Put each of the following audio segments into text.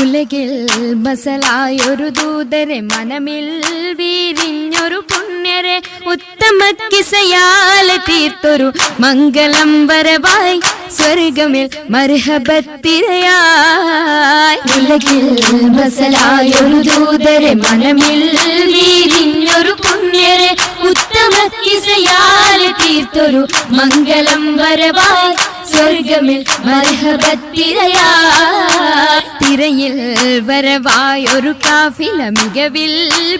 ഉലകിൽ ബസലായൊരു ദൂതരെ മനമിൽ വീരിഞ്ഞൊരു പുണ്യരെ ഉത്തമ കിസയാൽ തീർത്തൊരു മംഗളം വരവായി സ്വർഗമിൽ മർഹബത്തിരയായി. ഉലകിൽ ബസലായൊരു ദൂതരെ മനമിൽ വീരിഞ്ഞൊരു പുണ്യരെ ഉത്തമ കിസയാൽ തീർത്തൊരു മംഗളം വരവായി സ്വർഗമിൽ മർഹബത്തിരയായി. തിരയിൽ വരവായൊരു കാഫില മികവിൽ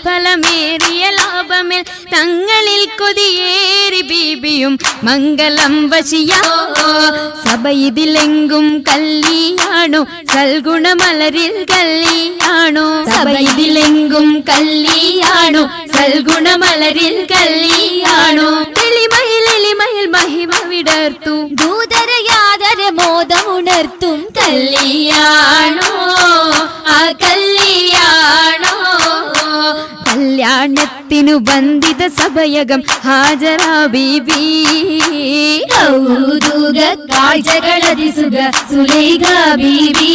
ഫലമേറിയ ലാഭമിൽ തങ്ങളിൽ കൊതിയേറി ബീബിയും മംഗളം വശിയോ. സഭയിതിലെങ്കും കല്ലിയാണോ സൽഗുണമലരിൽ കല്ലിയാണോ. സഭയിതിലെങ്കും കല്ലിയാണോ സൽഗുണമലരിൽ കല്ലിയാണോ. എളിമയിൽ മഹിമ വിടർത്തും ദൂതരയാദര മോദമുണർത്തും കല്ലിയാണോ ആ കല്ലിയാണോ. കല്യാണത്തിനു ബന്ധിത സഭയകം ഹാജരാ ബീബി. കൗതുക കാഴ്ചകളതിസുഖ സുലൈഖ ബീബി.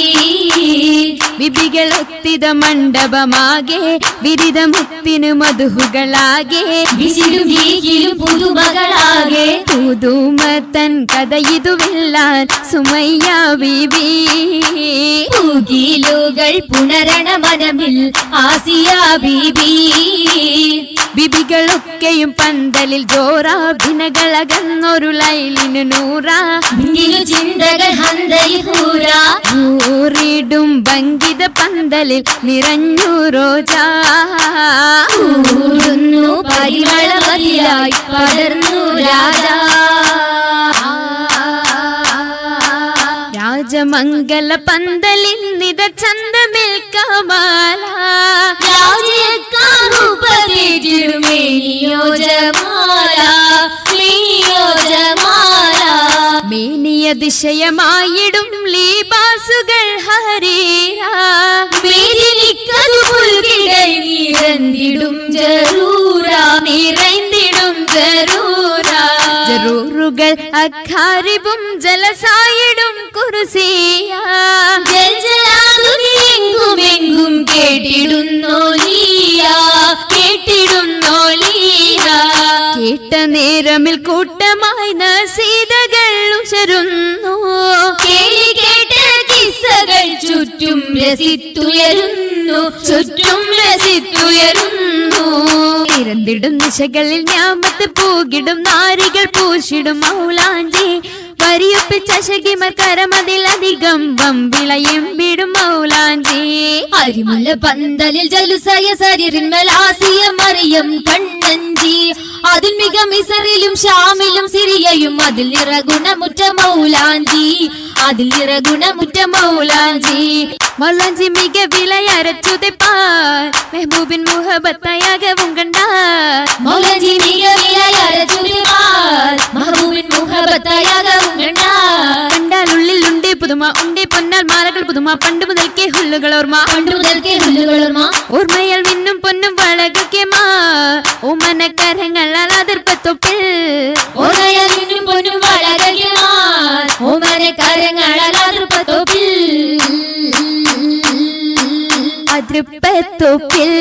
ബിബികളെത്തിത മണ്ഡപമാകെ വിരിത മുത്തിനു മധുഹുകളാകെ വിശിലും വീക്കിലും പുതുമകളാകെ പുതുമത്തൻ കഥയിതുവില്ലാൻ സുമയ്യ ബീബി. പൂകിലുകൾ പുണരണ മനമിൽ ആസിയ ബീബി. ബിബികളൊക്കെയും പന്തലിൽ ജോറാഭിനകളകന്നൊരു ലൈലിനു നൂറാ. ചിന്തകൾ ഹന്തയിഹൂരാ ൂറിടും ഭംഗിത പന്തലിൽ നിറഞ്ഞു റോജാ. ൂടുന്നു പരിമളമതിയായി പടർന്നു രാജാ. രാജമംഗല പന്തലിൽ നിത ചന്തമിൽ കമാല. മേനിയ ദിശയമായിടും ലീബാസുകൾ ഹരീരാ. നിറന്തിടും ജറൂരാ നിറൈന്തിടും ജറൂരാ. ജറൂറുകൾ അഖാരിബും ജലസായിടും കുർസിയാ. എങ്കുമെങ്കും കേട്ടിടുന്നോലിയ കേട്ടിടുന്നോലിയ. കേട്ട നേരമിൽ കൂട്ടമായി നസീതകൾ ഉശരുന്നു. കേളി കേട്ട കിസ്സകൾ ചുറ്റും രസിത്തുയരുന്നു ചുറ്റും രസിത്തുയരുന്നു. നിരന്തിടും ദിശകളിൽ ഞാമത്ത് പൂകിടും നാരികൾ പൂശിടും മൗലാഞ്ചി. വരിയൊപ്പിച്ച ശകിമർ കരമതിലധികം വമ്പിളയും വിടും മൗലാഞ്ചി. അരിമുല്ല പന്തലിൽ ജലുസയ സരിറിന്മലാസിയ മറിയം കണ്ണഞ്ചി. അതിൽ മിക മിസറിലും ഷാമിലും സിറിയയും അതിൽ നിറഗുണമുറ്റ മൗലാഞ്ചി. അതിൽ നിറഗുണമുറ്റ മൗലാഞ്ചി. മൗലാഞ്ചി മിക വിലയരച്ചുതെപ്പാർ മെഹബൂബിൻ മുഹബത്തയാകവും കണ്ടാർ. മൗലാഞ്ചി മിക വിലയരച്ചുതെപ്പാർ മെഹബൂബിൻ മുഹബത്തയാകവും കണ്ടാർ. കണ്ടാലുള്ളിൽ ഉണ്ടേ പുതുമ ഉണ്ടേ പൊന്നാൽ മാലകൾ പുതുമ. പണ്ട് മുതൽക്കേ ഹുല്ലുകൾ ഓർമ്മ ഓർമ്മയാൽ മിന്നും പൊന്നും വളകെ മാ. ഓമനക്കരങ്ങളാൽ അതിർപ്പത്തൊപ്പിൽ ഓർമ്മയാൽ മിന്നും പൊന്നും വളകെ മാ. ഓമനക്കരങ്ങളാൽ അതിർപ്പത്തൊപ്പിൽ അതൃപ്പത്തൊപ്പിൽ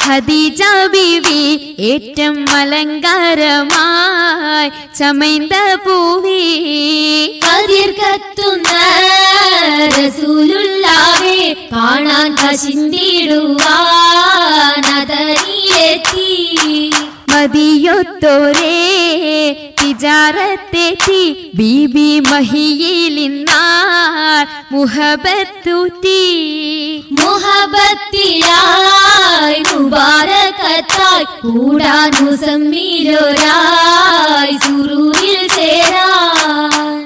ഖദീജ ബീവി ഏറ്റം അലങ്കാരമായി ചമൈന്ത പൂവി. കതിർ കത്തുന്ന റസൂലുള്ളാഹേ കാണാൻ കശിന്തിടുവാൻ അതരിയെത്തി. മതിയൊത്തോരേ തിജാറത്തെത്തി ബീബി മഹിയിലിന്നാൾ മുഹബത്തൂറ്റി. മുഹബത്തിലായി മുബാരകത്തായി കൂടാൻ മുസമ്മിലൊരായി സുറൂരിൽ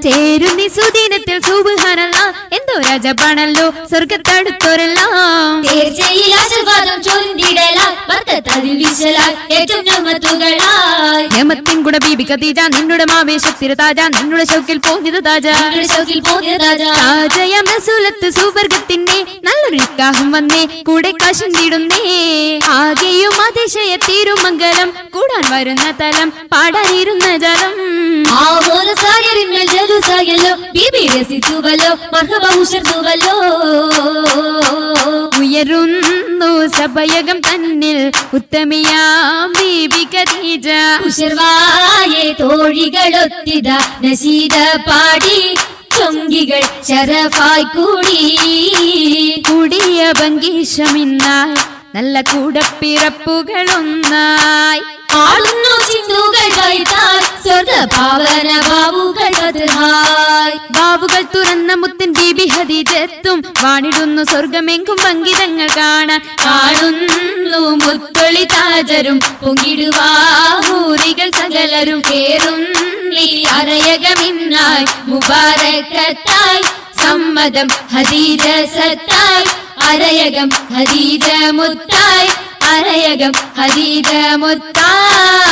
ചേരുന്നി സുദിനത്തിൽ സുബ്ഹാനല്ലാഹ് എന്തോ രാജപാണല്ലോ സ്വർഗത്തടുത്തോരെല്ലാം. തീർച്ചയിൽ ആശീർവാദം ചൊല്ലിടലായി ബർക്കത്തതിൽ വിശലായി ഏറ്റവും ഞമത്തുകളായി. ഞമത്തിൻ ഗുണ ബീബി ഖദീജ നിന്നുടെ മാവേശത്തിര താജ നിന്നുടെ ഷൗക്കിൽ പോന്നിത താജ. താജയം റസൂലത്ത് സുവർഗത്തിന്റെ നല്ലൊരു നിക്കാഹും വന്നേ കൂടെ കാശിന്തിടുന്നേ. ആകെയും അതിശയ തിരുമംഗലം കൂടാൻ വരുന്ന തലം പാടാനിരുന്ന ജലം. ബീബി രസിച്ചുവല്ലോ മർഹബ ഉശർത്തുവല്ലോ. സഭയകം തന്നിൽ ഉത്തമിയാം ബീബി ഖദീജ. ഉശർവായെ തോഴികളൊത്തിത നസീദ പാടി ചൊങ്കികൾ ശരഫായി കൂടി. കൂടിയ ഭംഗീഷമിന്നായി നല്ല കൂടപ്പിറപ്പുകളൊന്നായി. ആളുന്നു ചിന്തുകൾ കൈത്താൽ സ്വർഗ പാവന ബാബുകൾ ബദ്ഹായ്. ബാബുകൾ തുറന്ന മുത്തൻ ബീബി ഖദീജത്തും വാണിടുന്നു സ്വർഗമെങ്കും പങ്കിതങ്ങൾ കാണാൻ. കാണുന്നു മുത്തൊളി താജരും പൊങ്കിടുവാഹൂരികൾ സകലരും കേറുന്നി അരയകമിന്നായി മുബാരക്കത്തായി സമ്മതം ഖദീജ സത്തായി അരയകം ഖദീജ മുത്തായി അരയകം ഖദീജ മുത്തായി.